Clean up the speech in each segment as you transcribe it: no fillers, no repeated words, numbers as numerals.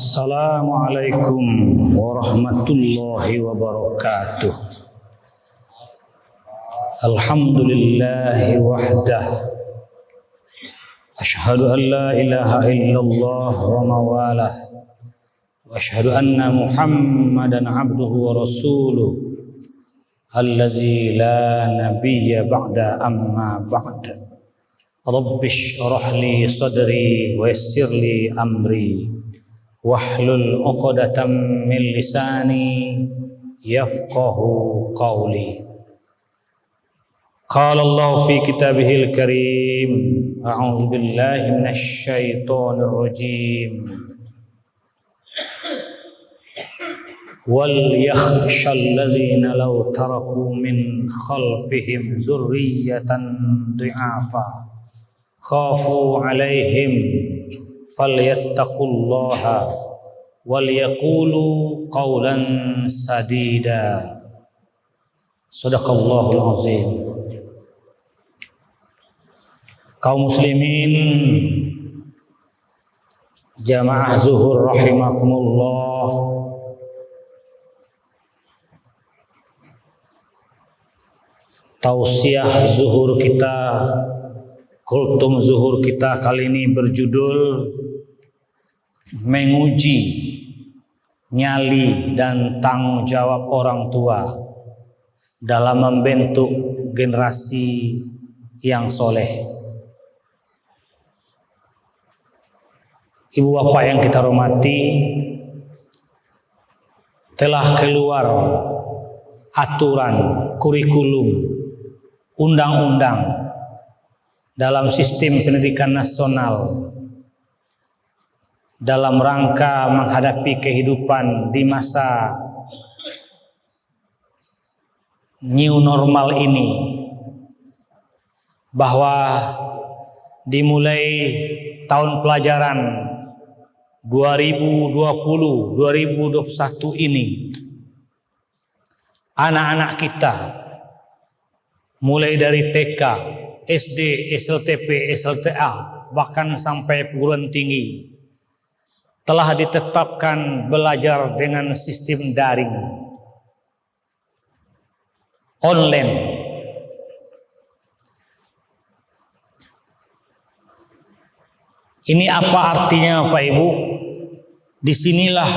Assalamualaikum warahmatullahi wabarakatuh. Alhamdulillahi wahdah. Asyhadu an la ilaha illallah wa mawalah. Wa asyhadu anna Muhammadan abduhu wa rasuluh. Allazi la nabiyya ba'da amma ba'da. Rabbi shrah li sadri wa yassir li amri. Wahlul 'uqdatam min lisani yafqahu qawli. Qala Allah fi kitabihil karim. A'udzu billahi minasy syaithanir rajim. Wal yakhshal ladzina law taraku min khalfihim dzurriyyatan dhi'afa khafu 'alaihim falyattaqullaha wal yaqulu qawlan sadida. Shadaqallahul azim. Kaum muslimin jamaah zuhur rahimakumullah, tausiah zuhur kita, kultum zuhur kita kali ini berjudul menguji nyali dan tanggung jawab orang tua dalam membentuk generasi yang soleh. Ibu bapak yang kita hormati, telah keluar aturan, kurikulum, undang-undang dalam sistem pendidikan nasional dalam rangka menghadapi kehidupan di masa new normal ini, bahwa dimulai tahun pelajaran 2020-2021 ini, anak-anak kita mulai dari TK, SD, SLTP, SLTA, bahkan sampai perguruan tinggi telah ditetapkan belajar dengan sistem daring, online. Ini apa artinya Pak Ibu? Disinilah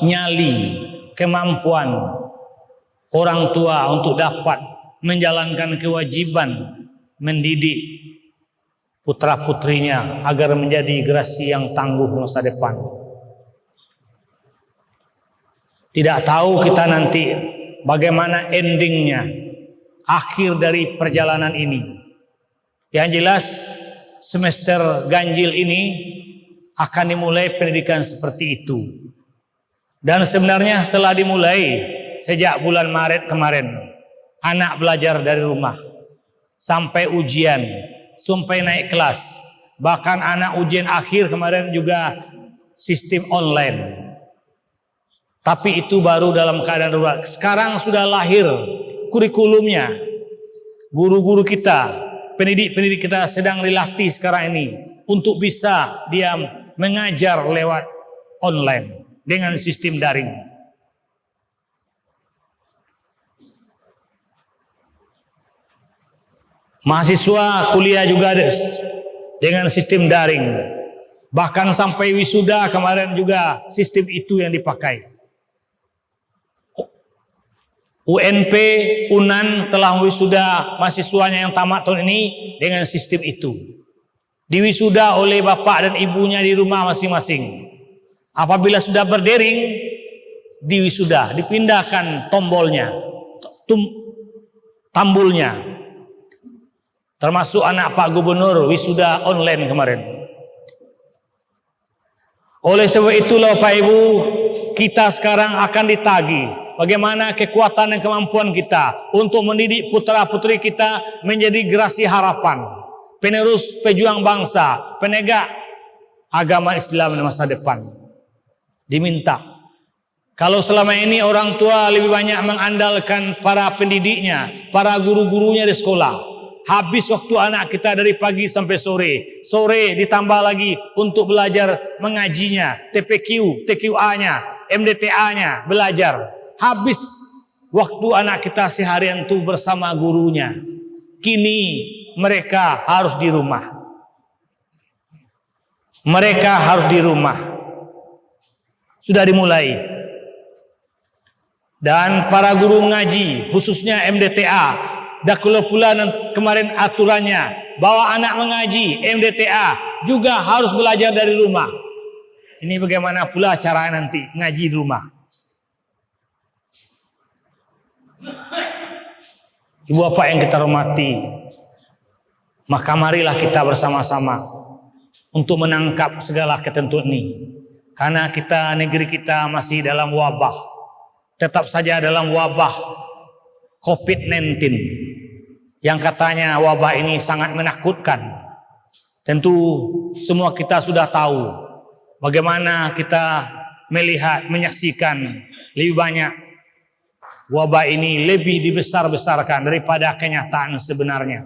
nyali, kemampuan orang tua untuk dapat menjalankan kewajiban mendidik putra-putrinya agar menjadi generasi yang tangguh masa depan. Tidak tahu kita nanti bagaimana endingnya, akhir dari perjalanan ini. Yang jelas semester ganjil ini akan dimulai pendidikan seperti itu. Dan sebenarnya telah dimulai sejak bulan Maret kemarin. Anak belajar dari rumah sampai ujian, sampai naik kelas. Bahkan anak ujian akhir kemarin juga sistem online. Tapi itu baru dalam keadaan darurat. Sekarang sudah lahir kurikulumnya. Guru-guru kita, pendidik-pendidik kita sedang dilatih sekarang ini untuk bisa dia mengajar lewat online dengan sistem daring. Mahasiswa kuliah juga dengan sistem daring. Bahkan sampai wisuda kemarin juga sistem itu yang dipakai. UNP, UNAN telah wisuda mahasiswanya yang tamat tahun ini dengan sistem itu. Diwisuda oleh bapak dan ibunya di rumah masing-masing. Apabila sudah berdering, diwisuda, dipindahkan tombolnya, tambulnya. Termasuk anak Pak Gubernur wisuda online kemarin. Oleh sebab itulah Pak Ibu, kita sekarang akan ditagih bagaimana kekuatan dan kemampuan kita untuk mendidik putra-putri kita menjadi generasi harapan, penerus pejuang bangsa, penegak agama Islam di masa depan. Diminta. Kalau selama ini orang tua lebih banyak mengandalkan para pendidiknya, para guru-gurunya di sekolah, Habis waktu anak kita dari pagi sampai sore. Sore ditambah lagi untuk belajar mengajinya, TPQ, TQA-nya, MDTA-nya, belajar. Habis waktu anak kita seharian itu bersama gurunya. Kini mereka harus di rumah. Mereka harus di rumah. Sudah dimulai. Dan para guru ngaji, khususnya MDTA, dah pula kemarin aturannya bahwa anak mengaji MDTA juga harus belajar dari rumah. Ini bagaimana pula cara nanti ngaji di rumah? Ibu bapak yang kita hormati, maka marilah kita bersama-sama untuk menangkap segala ketentuan ini. Karena negeri kita masih dalam wabah. Tetap saja dalam wabah COVID-19 yang katanya wabah ini sangat menakutkan. Tentu semua kita sudah tahu bagaimana kita melihat, menyaksikan lebih banyak wabah ini lebih dibesar-besarkan daripada kenyataan sebenarnya.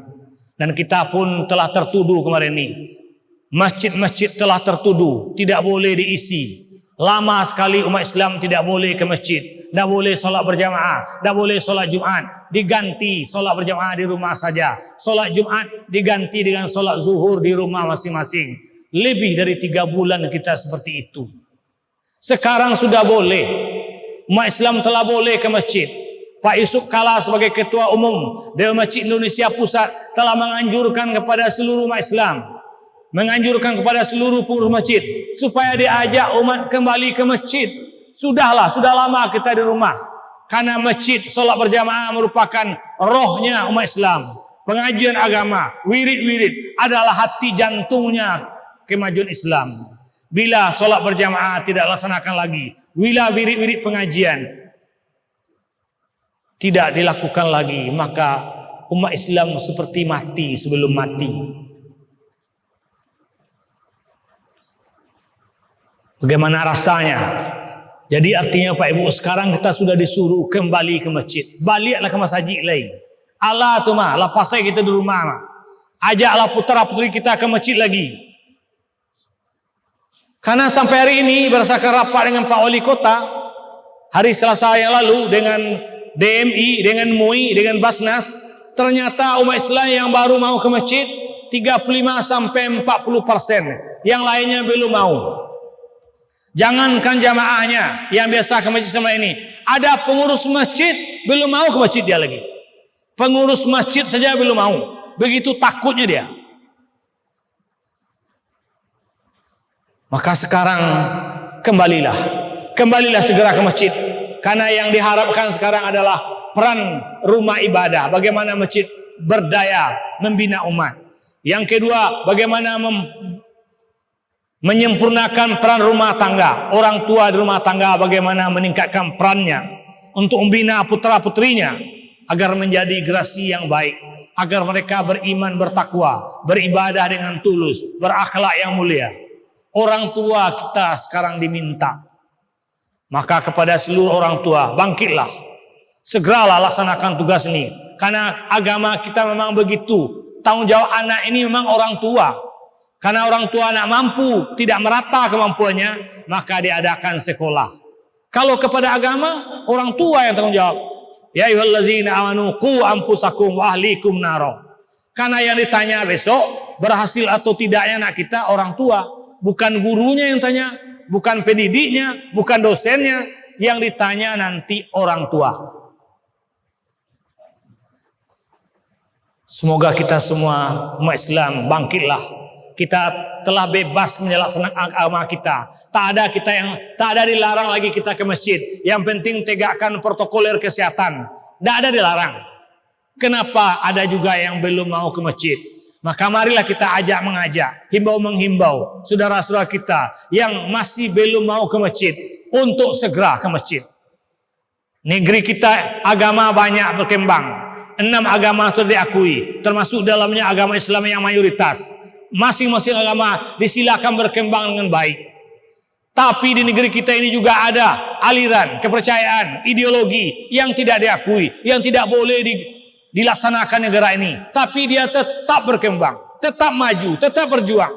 Dan kita pun telah tertuduh kemarin ini. Masjid-masjid telah tertuduh tidak boleh diisi. Lama sekali umat Islam tidak boleh ke masjid, tidak boleh solat berjamaah, tidak boleh solat Jumat, diganti solat berjamaah di rumah saja. Solat Jumat diganti dengan solat zuhur di rumah masing-masing. Lebih dari 3 bulan kita seperti itu. Sekarang sudah boleh. Umat Islam telah boleh ke masjid. Pak Yusuf Kala sebagai Ketua Umum Dewan Masjid Indonesia Pusat telah menganjurkan kepada seluruh umat Islam, menganjurkan kepada seluruh pengurus masjid supaya diajak umat kembali ke masjid. Sudah lama kita di rumah. Karena masjid solat berjamaah merupakan rohnya umat Islam. Pengajian agama, wirid-wirid adalah hati jantungnya kemajuan Islam. Bila solat berjamaah tidak laksanakan lagi, bila wirid-wirid pengajian tidak dilakukan lagi, maka umat Islam seperti mati sebelum mati. Bagaimana rasanya? Jadi artinya Pak Ibu, sekarang kita sudah disuruh kembali ke masjid. Baliklah ke masjid lain. Allah tu mah, lepas saya kita di rumah mah. Ajaklah putera-puteri kita ke masjid lagi. Karena sampai hari ini berdasarkan rapat dengan Pak Wali Kota hari Selasa yang lalu dengan DMI, dengan MUI, dengan Basnas, ternyata umat Islam yang baru mau ke masjid 35-40%. Yang lainnya belum mau. Jangankan jamaahnya yang biasa ke masjid sama ini, ada pengurus masjid belum mau ke masjid dia lagi. Pengurus masjid saja belum mau. Begitu takutnya dia. Maka sekarang kembalilah segera ke masjid. Karena yang diharapkan sekarang adalah peran rumah ibadah. Bagaimana masjid berdaya membina umat. Yang kedua, bagaimana menyempurnakan peran rumah tangga. Orang tua di rumah tangga bagaimana meningkatkan perannya untuk membina putra-putrinya agar menjadi generasi yang baik, agar mereka beriman, bertakwa, beribadah dengan tulus, berakhlak yang mulia. Orang tua kita sekarang diminta. Maka kepada seluruh orang tua, bangkitlah. Segeralah laksanakan tugas ini. Karena agama kita memang begitu. Tanggung jawab anak ini memang orang tua. Karena orang tua anak mampu, tidak merata kemampuannya, maka diadakan sekolah. Kalau kepada agama, orang tua yang tanggung jawab. Ya ayyuhallazina amanu qu anfusakum wa ahlikum naro. Karena yang ditanya besok, berhasil atau tidaknya anak kita, orang tua. Bukan gurunya yang tanya, bukan pendidiknya, bukan dosennya. Yang ditanya nanti orang tua. Semoga kita semua umat Islam bangkitlah. Kita telah bebas melaksanakan agama kita. Tak ada dilarang lagi kita ke masjid. Yang penting tegakkan protokoler kesehatan. Tidak ada dilarang. Kenapa ada juga yang belum mau ke masjid? Maka marilah kita ajak mengajak, himbau menghimbau saudara-saudara kita yang masih belum mau ke masjid untuk segera ke masjid. Negeri kita agama banyak berkembang. 6 agama sudah diakui, termasuk dalamnya agama Islam yang mayoritas. Masing-masing agama disilakan berkembang dengan baik. Tapi di negeri kita ini juga ada aliran, kepercayaan, ideologi yang tidak diakui, yang tidak boleh dilaksanakan negara ini, tapi dia tetap berkembang, tetap maju, tetap berjuang.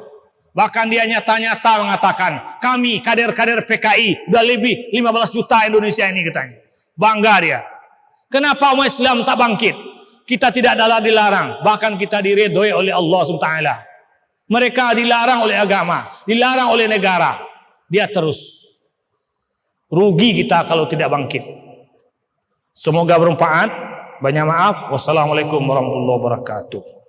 Bahkan dia nyata-nyata mengatakan, kami kader-kader PKI udah lebih 15 juta Indonesia ini, katanya. Bangga dia. Kenapa umat Islam tak bangkit? Kita tidak adalah dilarang, bahkan kita diridhoi oleh Allah SWT. Mereka dilarang oleh agama, dilarang oleh negara. Dia terus. Rugi kita kalau tidak bangkit. Semoga bermanfaat. Banyak maaf. Wassalamualaikum warahmatullahi wabarakatuh.